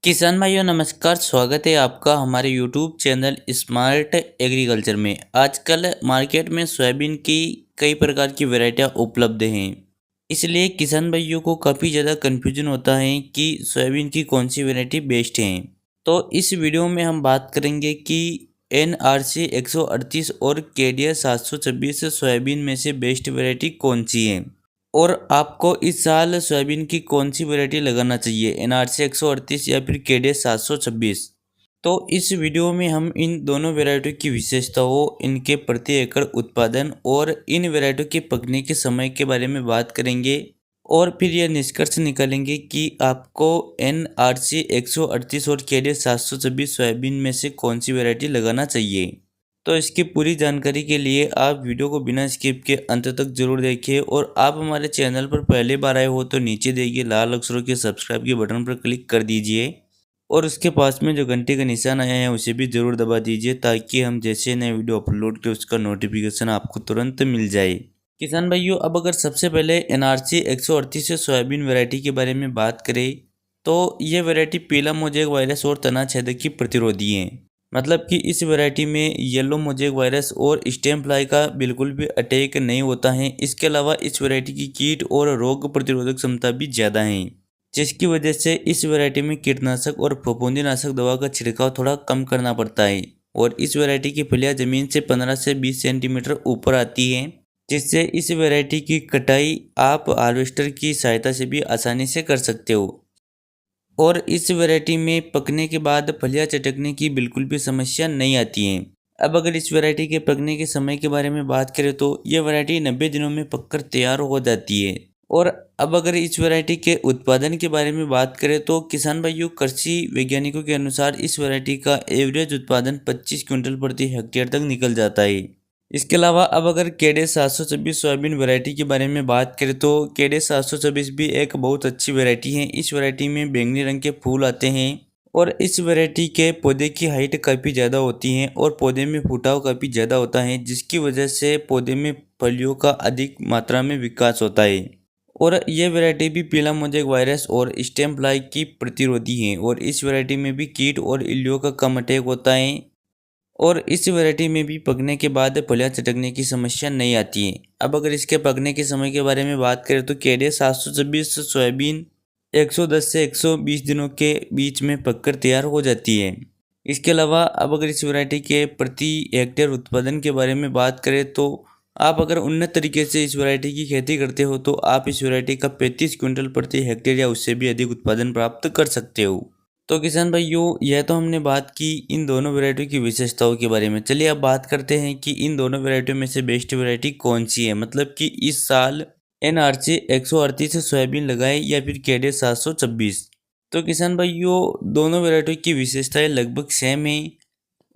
किसान भाइयों नमस्कार। स्वागत है आपका हमारे यूट्यूब चैनल स्मार्ट एग्रीकल्चर में। आजकल मार्केट में सोयाबीन की कई प्रकार की वैरायटियां उपलब्ध हैं, इसलिए किसान भाइयों को काफ़ी ज़्यादा कन्फ्यूजन होता है कि सोयाबीन की कौन सी वैरायटी बेस्ट है। तो इस वीडियो में हम बात करेंगे कि NRC 138 और KDS 726 सोयाबीन में से बेस्ट वैरायटी कौन सी है और आपको इस साल सोयाबीन की कौन सी वैरायटी लगाना चाहिए, NRC 138 या फिर KDS 726। तो इस वीडियो में हम इन दोनों वैरायटियों की विशेषताओं, इनके प्रति एकड़ उत्पादन और इन वैरायटियों के पकने के समय के बारे में बात करेंगे और फिर यह निष्कर्ष निकालेंगे कि आपको NRC 138 और KDS 726 सोयाबीन में से कौन सी वैरायटी लगाना चाहिए। तो इसकी पूरी जानकारी के लिए आप वीडियो को बिना स्किप के अंत तक जरूर देखिए और आप हमारे चैनल पर पहली बार आए हो तो नीचे दिए गए लाल अक्षरों के सब्सक्राइब के बटन पर क्लिक कर दीजिए और उसके पास में जो घंटे का निशान आया है उसे भी ज़रूर दबा दीजिए ताकि हम जैसे नए वीडियो अपलोड करें उसका नोटिफिकेशन आपको तुरंत मिल जाए। किसान भाइयों, अब अगर सबसे पहले NRC 138 से सोयाबीन वैरायटी के बारे में बात करें तो ये वैरायटी पीला मोजेक वायरस और तना छेदक की प्रतिरोधी है। मतलब कि इस वैरायटी में येलो मोजेक वायरस और स्टेम फ्लाई का बिल्कुल भी अटैक नहीं होता है। इसके अलावा इस वैरायटी की कीट और रोग प्रतिरोधक क्षमता भी ज़्यादा है, जिसकी वजह से इस वैरायटी में कीटनाशक और फफूंदीनाशक दवा का छिड़काव थोड़ा कम करना पड़ता है और इस वैरायटी की फलियां ज़मीन से 15 से 20 सेंटीमीटर ऊपर आती हैं, जिससे इस वैरायटी की कटाई आप हार्वेस्टर की सहायता से भी आसानी से कर सकते हो और इस वैरायटी में पकने के बाद फलियां चटकने की बिल्कुल भी समस्या नहीं आती है। अब अगर इस वैरायटी के पकने के समय के बारे में बात करें तो ये वैरायटी 90 दिनों में पककर तैयार हो जाती है। और अब अगर इस वैरायटी के उत्पादन के बारे में बात करें तो किसान भाइयों, कृषि वैज्ञानिकों के अनुसार इस वैरायटी का एवरेज उत्पादन 25 क्विंटल प्रति हेक्टेयर तक निकल जाता है। इसके अलावा अब अगर KDS 726 सोयाबीन वैरायटी के बारे में बात करें तो KDS 726 भी एक बहुत अच्छी वैरायटी है। इस वैरायटी में बैंगनी रंग के फूल आते हैं और इस वैरायटी के पौधे की हाइट काफ़ी ज़्यादा होती है और पौधे में फुटाव काफ़ी ज़्यादा होता है, जिसकी वजह से पौधे में फलियों का अधिक मात्रा में विकास होता है। और यह वैरायटी भी पीला मोजेक वायरस और स्टेम फ्लाई की प्रतिरोधी है और इस वैरायटी में भी कीट और इल्लियों का कम अटैक होता है और इस वैरायटी में भी पकने के बाद फलियां चटकने की समस्या नहीं आती है। अब अगर इसके पकने के समय के बारे में बात करें तो KDS 726 सोयाबीन 110 से 120 दिनों के बीच में पककर तैयार हो जाती है। इसके अलावा अब अगर इस वैरायटी के प्रति हेक्टेयर उत्पादन के बारे में बात करें तो आप अगर उन्नत तरीके से इस वैरायटी की खेती करते हो तो आप इस वैरायटी का 35 क्विंटल प्रति हेक्टेयर या उससे भी अधिक उत्पादन प्राप्त कर सकते हो। तो किसान भाइयों, यह तो हमने बात की इन दोनों वैरायटियों की विशेषताओं के बारे में। चलिए अब बात करते हैं कि इन दोनों वैरायटियों में से बेस्ट वैरायटी कौन सी है। मतलब कि इस साल NRC 138 से सोयाबीन लगाए या फिर KDS 726। तो किसान भाइयों, दोनों वैरायटियों की विशेषताएं लगभग सेम है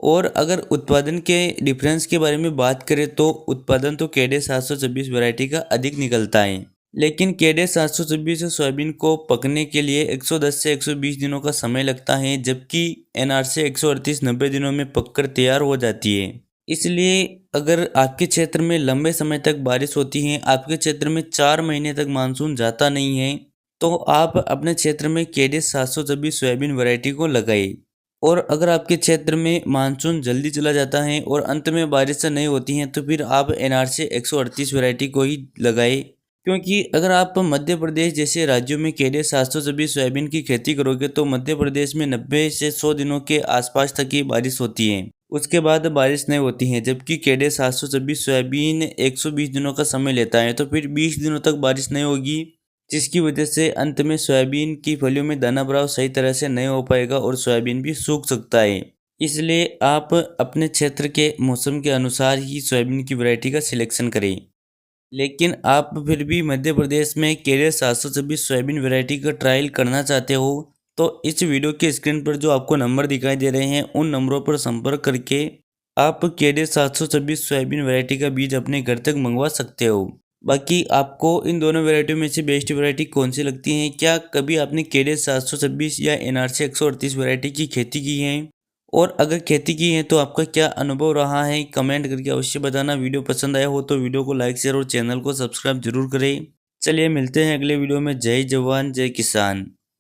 और अगर उत्पादन के डिफरेंस के बारे में बात करें तो उत्पादन तो KDS 726 वैरायटी का अधिक निकलता है, लेकिन KDS 726 सोयाबीन को पकने के लिए 110 से 120 दिनों का समय लगता है, जबकि NRC 138 90 दिनों में पककर तैयार हो जाती है। इसलिए अगर आपके क्षेत्र में लंबे समय तक बारिश होती है, आपके क्षेत्र में 4 महीने तक मानसून जाता नहीं है, तो आप अपने क्षेत्र में KDS 726 सोयाबीन वैरायटी को लगाइए। और अगर आपके क्षेत्र में मानसून जल्दी चला जाता है और अंत में बारिश नहीं होती हैं तो फिर आप NRC 138 वैरायटी को ही लगाए, क्योंकि अगर आप मध्य प्रदेश जैसे राज्यों में KDS 726 सोयाबीन की खेती करोगे तो मध्य प्रदेश में 90 से 100 दिनों के आसपास तक ही बारिश होती है, उसके बाद बारिश नहीं होती है। जबकि KDS 726 सोयाबीन 120 दिनों का समय लेता है, तो फिर 20 दिनों तक बारिश नहीं होगी, जिसकी वजह से अंत में सोयाबीन की फलियों में दाना भराव सही तरह से नहीं हो पाएगा और सोयाबीन भी सूख सकता है। इसलिए आप अपने क्षेत्र के मौसम के अनुसार ही सोयाबीन की वैरायटी का सिलेक्शन करें। लेकिन आप फिर भी मध्य प्रदेश में KDS 726 सोयाबीन वैरायटी का ट्रायल करना चाहते हो तो इस वीडियो के स्क्रीन पर जो आपको नंबर दिखाई दे रहे हैं उन नंबरों पर संपर्क करके आप KDS 726 सोयाबीन वैरायटी का बीज अपने घर तक मंगवा सकते हो। बाकी आपको इन दोनों वैरायटियों में से बेस्ट वैरायटी कौन सी लगती है? क्या कभी आपने KDS 726 या NRC 138 वैरायटी की खेती की है? और अगर खेती की है तो आपका क्या अनुभव रहा है, कमेंट करके अवश्य बताना। वीडियो पसंद आया हो तो वीडियो को लाइक शेयर और चैनल को सब्सक्राइब जरूर करें। चलिए मिलते हैं अगले वीडियो में। जय जवान जय किसान।